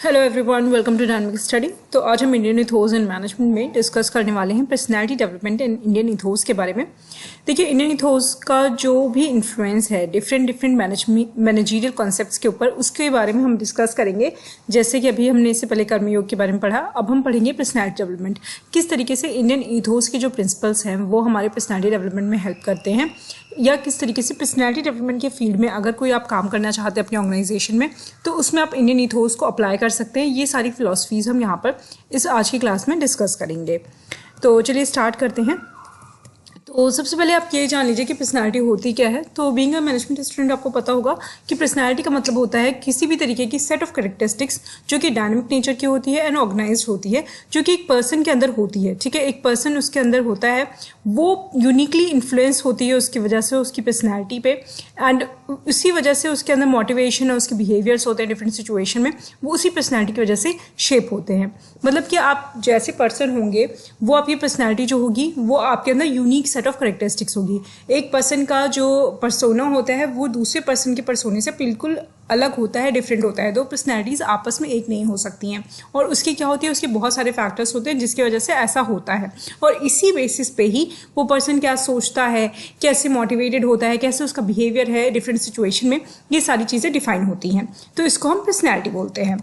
Hello everyone, welcome to dynamic study. तो आज हम इंडियन इथोस एंड मैनेजमेंट में डिस्कस करने वाले हैं personality development and Indian ethos के बारे में। देखिए, इंडियन इथोस का जो भी इन्फ्लुएंस है डिफरेंट मैनेजरियल कॉन्सेप्ट्स के ऊपर, उसके बारे में हम डिस्कस करेंगे। जैसे कि अभी हमने इससे पहले कर्मयोग के बारे में पढ़ा, अब हम पढ़ेंगे पर्सनालिटी डेवलपमेंट। किस तरीके से इंडियन इथोस के जो प्रिंसिपल्स हैं वो हमारे पर्सनालिटी डेवलपमेंट में हेल्प करते हैं, या किस तरीके से पर्सनालिटी डेवलपमेंट के फील्ड में अगर कोई आप काम करना चाहते हैं अपनी ऑर्गेनाइजेशन में, तो उसमें आप इंडियन इथोस को अप्लाई कर सकते हैं। ये सारी फिलॉसफीज़ हम यहाँ पर इस आज की क्लास में डिस्कस करेंगे। तो चलिए स्टार्ट करते हैं। तो सबसे पहले आप ये जान लीजिए कि पर्सनालिटी होती क्या है। तो बीइंग अ मैनेजमेंट स्टूडेंट आपको पता होगा कि पर्सनालिटी का मतलब होता है किसी भी तरीके की सेट ऑफ कैरेक्टरिस्टिक्स जो कि डायनामिक नेचर की होती है एंड ऑर्गेनाइज्ड होती है, जो कि एक पर्सन के अंदर होती है। ठीक है, एक पर्सन उसके अंदर होता है, वो यूनिकली इन्फ्लुएंस होती है उसकी वजह से उसकी पर्सनैलिटी पे, एंड उसी वजह से उसके अंदर मोटिवेशन और उसके बिहेवियर्स होते हैं डिफरेंट सिचुएशन में, वो उसी पर्सनैलिटी की वजह से शेप होते हैं। मतलब कि आप जैसे पर्सन होंगे वो आपकी पर्सनैलिटी जो होगी वो आपके अंदर यूनिक सेट ऑफ कैरेक्टरिस्टिक्स होगी। एक पर्सन का जो पर्सोना होता है वो दूसरे पर्सन के पर्सोने से बिल्कुल अलग होता है, डिफरेंट होता है। दो पर्सनैलिटीज आपस में एक नहीं हो सकती हैं, और उसकी क्या होती है, उसके बहुत सारे फैक्टर्स होते हैं जिसकी वजह से ऐसा होता है। और इसी बेसिस पे ही वो पर्सन क्या सोचता है, कैसे मोटिवेटेड होता है, कैसे उसका बिहेवियर है डिफरेंट सिचुएशन में, ये सारी चीज़ें डिफाइन होती हैं। तो इसको हम पर्सनैलिटी बोलते हैं।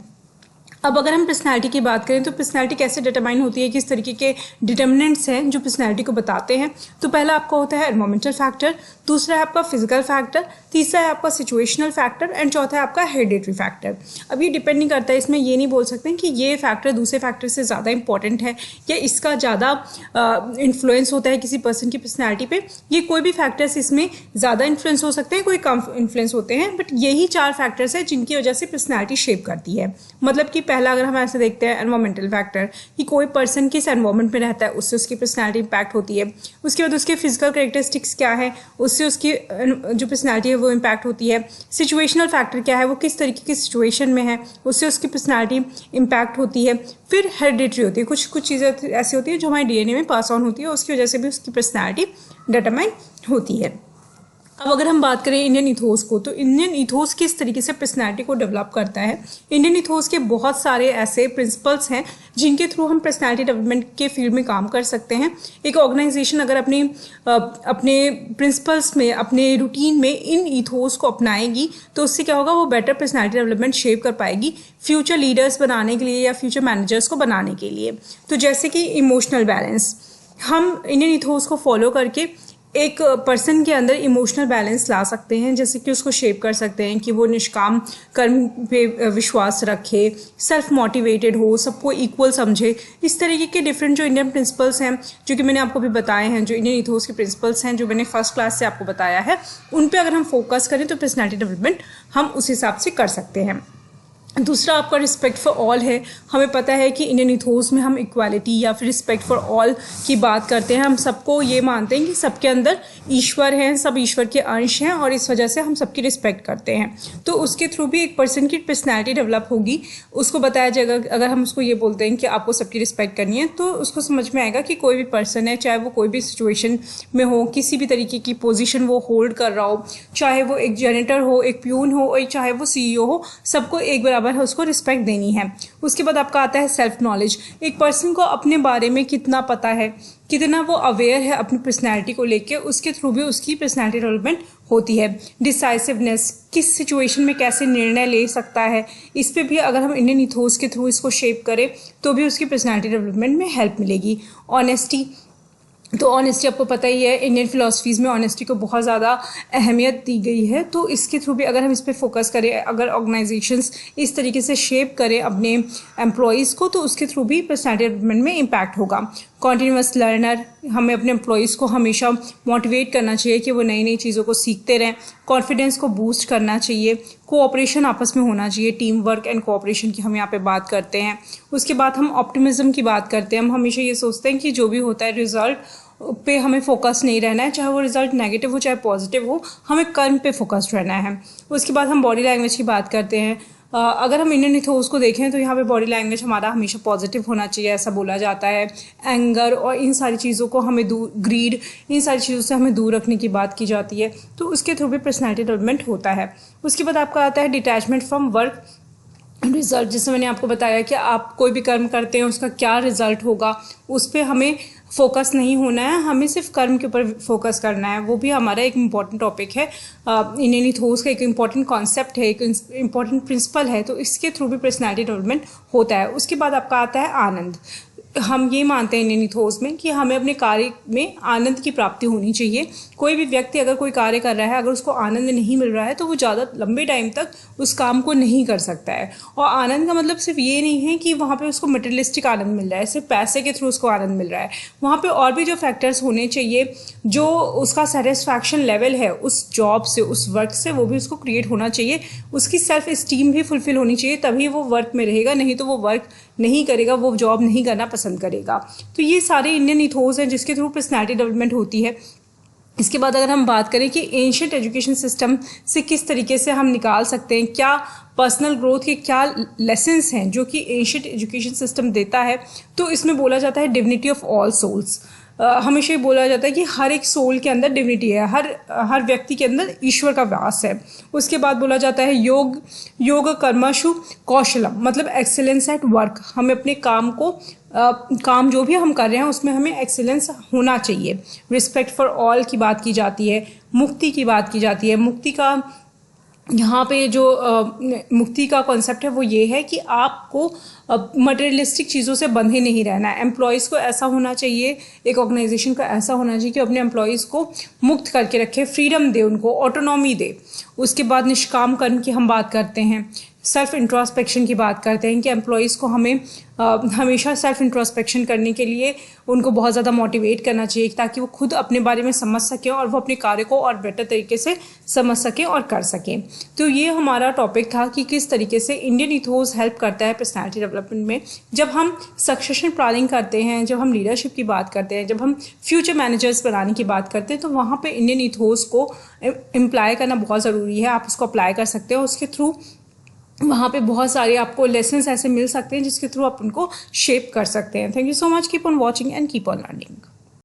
अब अगर हम पर्सनैलिटी की बात करें तो पर्सनैलिटी कैसे डिटरमाइन होती है, किस तरीके के डिटर्मिनेंट्स हैं जो पर्सनैलिटी को बताते हैं। तो पहला आपका होता है एनवायरमेंटल फैक्टर, दूसरा है आपका फिजिकल फैक्टर, तीसरा है आपका सिचुएशनल फैक्टर, एंड चौथा है आपका हेरिडिटरी फैक्टर। अब ये डिपेंड नहीं करता है, इसमें ये नहीं बोल सकते कि ये फैक्टर दूसरे फैक्टर से ज़्यादा इंपॉर्टेंट है या इसका ज़्यादा इन्फ्लुएंस होता है किसी पर्सन की पर्सनैलिटी पे। ये कोई भी फैक्टर्स इसमें ज़्यादा इन्फ्लुएंस हो सकते हैं, कोई कम इन्फ्लुएंस होते हैं, बट यही चार फैक्टर्स हैं जिनकी वजह से पर्सनैलिटी शेप करती है। मतलब कि पहला अगर हम ऐसे देखते हैं एनवायरमेंटल फैक्टर, कि कोई पर्सन किस एनवायरमेंट में रहता है उससे उसकी पर्सनैलिटी इंपैक्ट होती है। उसके बाद उसके फिजिकल कैरेक्टरिस्टिक्स क्या है, उससे उसकी जो पर्सनैलिटी है वो इंपैक्ट होती है। सिचुएशनल फैक्टर क्या है, वो किस तरीके की सिचुएशन में है, उससे उसकी पर्सनैलिटी इंपैक्ट होती है। फिर हेरिडिटरी होती है, कुछ चीज़ें ऐसी होती है जो हमारे डीएनए में पास ऑन होती है, उसकी वजह से भी उसकी पर्सनैलिटी डिटरमाइन होती है। अब अगर हम बात करें इंडियन इथोस को, तो इंडियन इथोस किस तरीके से पर्सनैलिटी को डेवलप करता है। इंडियन इथोस के बहुत सारे ऐसे प्रिंसिपल्स हैं जिनके थ्रू हम पर्सनैलिटी डेवलपमेंट के फील्ड में काम कर सकते हैं। एक ऑर्गेनाइजेशन अगर अपने प्रिंसिपल्स में, अपने रूटीन में इन इथोस को अपनाएगी तो उससे क्या होगा, वो बेटर पर्सनैलिटी डेवलपमेंट शेप कर पाएगी फ्यूचर लीडर्स बनाने के लिए या फ्यूचर मैनेजर्स को बनाने के लिए। तो जैसे कि इमोशनल बैलेंस, हम इंडियन इथोस को फॉलो करके एक पर्सन के अंदर इमोशनल बैलेंस ला सकते हैं। जैसे कि उसको शेप कर सकते हैं कि वो निष्काम कर्म पे विश्वास रखे, सेल्फ मोटिवेटेड हो, सबको इक्वल समझे। इस तरीके के डिफरेंट जो इंडियन प्रिंसिपल्स हैं, जो कि मैंने आपको भी बताए हैं, जो इंडियन इथोस के प्रिंसिपल्स हैं, जो मैंने फर्स्ट क्लास से आपको बताया है, उन पे अगर हम फोकस करें तो पर्सनैलिटी डेवलपमेंट हम उस हिसाब से कर सकते हैं। दूसरा आपका रिस्पेक्ट फॉर ऑल है। हमें पता है कि इंडियन इथोस में हम इक्वालिटी या फिर रिस्पेक्ट फॉर ऑल की बात करते हैं। हम सबको ये मानते हैं कि सबके अंदर ईश्वर हैं, सब ईश्वर के अंश हैं, और इस वजह से हम सबकी रिस्पेक्ट करते हैं। तो उसके थ्रू भी एक पर्सन की पर्सनैलिटी डेवलप होगी। उसको बताया जाएगा, अगर हम उसको ये बोलते हैं कि आपको सबकी रिस्पेक्ट करनी है, तो उसको समझ में आएगा कि कोई भी पर्सन है, चाहे वो कोई भी सिचुएशन में हो, किसी भी तरीके की पोजीशन वो होल्ड कर रहा हो, चाहे वो एक जेनिटर हो, एक प्यून हो, और चाहे वो सीईओ हो, सबको एक बराबर है उसको रिस्पेक्ट देनी है। उसके बाद आपका आता है सेल्फ नॉलेज। एक पर्सन को अपने बारे में कितना पता है, कितना वो अवेयर है अपनी पर्सनैलिटी को लेके, उसके थ्रू भी उसकी पर्सनैलिटी डेवलपमेंट होती है। डिसाइसिवनेस, किस सिचुएशन में कैसे निर्णय ले सकता है, इस पे भी अगर हम इंडियन इथोस के थ्रू इसको शेप करें तो भी उसकी पर्सनैलिटी डेवलपमेंट में हेल्प मिलेगी। ऑनेस्टी, तो ऑनेस्टी आपको पता ही है, इंडियन फिलॉसफीज़ में ऑनेस्टी को बहुत ज़्यादा अहमियत दी गई है। तो इसके थ्रू भी अगर हम इस पर फोकस करें, अगर ऑर्गेनाइजेशंस इस तरीके से शेप करें अपने एम्प्लॉयज़ को, तो उसके थ्रू भी पर्सनैलिटी डेवलपमेंट में इम्पैक्ट होगा। कॉन्टीन्यूअस लर्नर, हमें अपने एम्प्लॉयज़ को हमेशा मोटिवेट करना चाहिए कि वो नई नई चीज़ों को सीखते रहें। कॉन्फिडेंस को बूस्ट करना चाहिए। कोऑपरेशन आपस में होना चाहिए, टीम वर्क एंड कोऑपरेशन की हम यहाँ पे बात करते हैं। उसके बाद हम ऑप्टिमिज्म की बात करते हैं। हम हमेशा ये सोचते हैं कि जो भी होता है रिजल्ट पे हमें फोकस नहीं रहना है, चाहे वो रिजल्ट नेगेटिव हो चाहे पॉजिटिव हो, हमें कर्म पे फोकस्ड रहना है। उसके बाद हम बॉडी लैंग्वेज की बात करते हैं। अगर हम इंडियन इथोस को देखें तो यहाँ पे बॉडी लैंग्वेज हमारा हमेशा पॉजिटिव होना चाहिए, ऐसा बोला जाता है। एंगर और इन सारी चीज़ों को हमें ग्रीड, इन सारी चीज़ों से हमें दूर रखने की बात की जाती है, तो उसके थ्रू भी पर्सनैलिटी डेवलपमेंट होता है। उसके बाद आपका आता है डिटैचमेंट फ्रॉम वर्क। रिजल्ट, जैसे मैंने आपको बताया कि आप कोई भी कर्म करते हैं उसका क्या रिजल्ट होगा, उस पर हमें फोकस नहीं होना है, हमें सिर्फ कर्म के ऊपर फोकस करना है। वो भी हमारा एक इम्पॉर्टेंट टॉपिक है, इंडियन इथोस का एक इम्पॉर्टेंट कॉन्सेप्ट है, एक इम्पॉर्टेंट प्रिंसिपल है, तो इसके थ्रू भी पर्सनैलिटी डेवलपमेंट होता है। उसके बाद आपका आता है आनंद। हम ये मानते हैं इंडियन इथोस में कि हमें अपने कार्य में आनंद की प्राप्ति होनी चाहिए। कोई भी व्यक्ति अगर कोई कार्य कर रहा है, अगर उसको आनंद नहीं मिल रहा है तो वो ज़्यादा लंबे टाइम तक उस काम को नहीं कर सकता है। और आनंद का मतलब सिर्फ ये नहीं है कि वहाँ पे उसको मटेरियलिस्टिक आनंद मिल रहा है, सिर्फ पैसे के थ्रू उसको आनंद मिल रहा है। वहाँ पे और भी जो फैक्टर्स होने चाहिए, जो उसका सेटिस्फैक्शन लेवल है उस जॉब से, उस वर्क से, वो भी उसको क्रिएट होना चाहिए। उसकी सेल्फ इस्टीम भी फुलफिल होनी चाहिए, तभी वो वर्क में रहेगा, नहीं तो वो वर्क नहीं करेगा, वो जॉब नहीं करना पसंद करेगा। तो ये सारे इंडियन इथोस हैं जिसके थ्रू पर्सनैलिटी डेवलपमेंट होती है। इसके बाद अगर हम बात करें कि एंशिएंट एजुकेशन सिस्टम से किस तरीके से हम निकाल सकते हैं, क्या पर्सनल ग्रोथ के क्या लेसन्स हैं जो कि एंशिएंट एजुकेशन सिस्टम देता है, तो इसमें बोला जाता है डिविनिटी ऑफ ऑल सोल्स। हमेशा ये बोला जाता है कि हर एक सोल के अंदर डिविनिटी है, हर व्यक्ति के अंदर ईश्वर का वास है। उसके बाद बोला जाता है योग कर्मशु कौशलम, मतलब एक्सीलेंस एट वर्क। हमें अपने काम जो भी हम कर रहे हैं उसमें हमें एक्सीलेंस होना चाहिए। रिस्पेक्ट फॉर ऑल की बात की जाती है, मुक्ति की बात की जाती है। मुक्ति का यहाँ पे जो मुक्ति का कॉन्सेप्ट है वो ये है कि आपको मटेरियलिस्टिक चीज़ों से बंधे नहीं रहना है। एम्प्लॉयज़ को ऐसा होना चाहिए, एक ऑर्गेनाइजेशन को ऐसा होना चाहिए कि अपने एम्प्लॉयज़ को मुक्त करके रखे, फ्रीडम दे, उनको ऑटोनॉमी दे। उसके बाद निष्काम कर्म की हम बात करते हैं, सेल्फ इंट्रोस्पेक्शन की बात करते हैं कि एम्प्लॉयज़ को हमें हमेशा सेल्फ इंट्रोस्पेक्शन करने के लिए उनको बहुत ज़्यादा मोटिवेट करना चाहिए ताकि वो खुद अपने बारे में समझ सकें और वो अपने कार्य को और बेटर तरीके से समझ सकें और कर सकें। तो ये हमारा टॉपिक था कि किस तरीके से इंडियन इथोस हेल्प करता है पर्सनैलिटी डेवलपमेंट में। जब हम सक्सेशन प्लानिंग करते हैं, जब हम लीडरशिप की बात करते हैं, जब हम फ्यूचर मैनेजर्स बनाने की बात करते हैं, तो वहाँ पे इंडियन इथोस को इम्प्लाई करना बहुत ज़रूरी है। आप उसको अप्लाई कर सकते हो, उसके थ्रू वहाँ पे बहुत सारे आपको लेसन्स ऐसे मिल सकते हैं जिसके थ्रू आप उनको शेप कर सकते हैं। Thank you so much, keep on watching and keep on learning.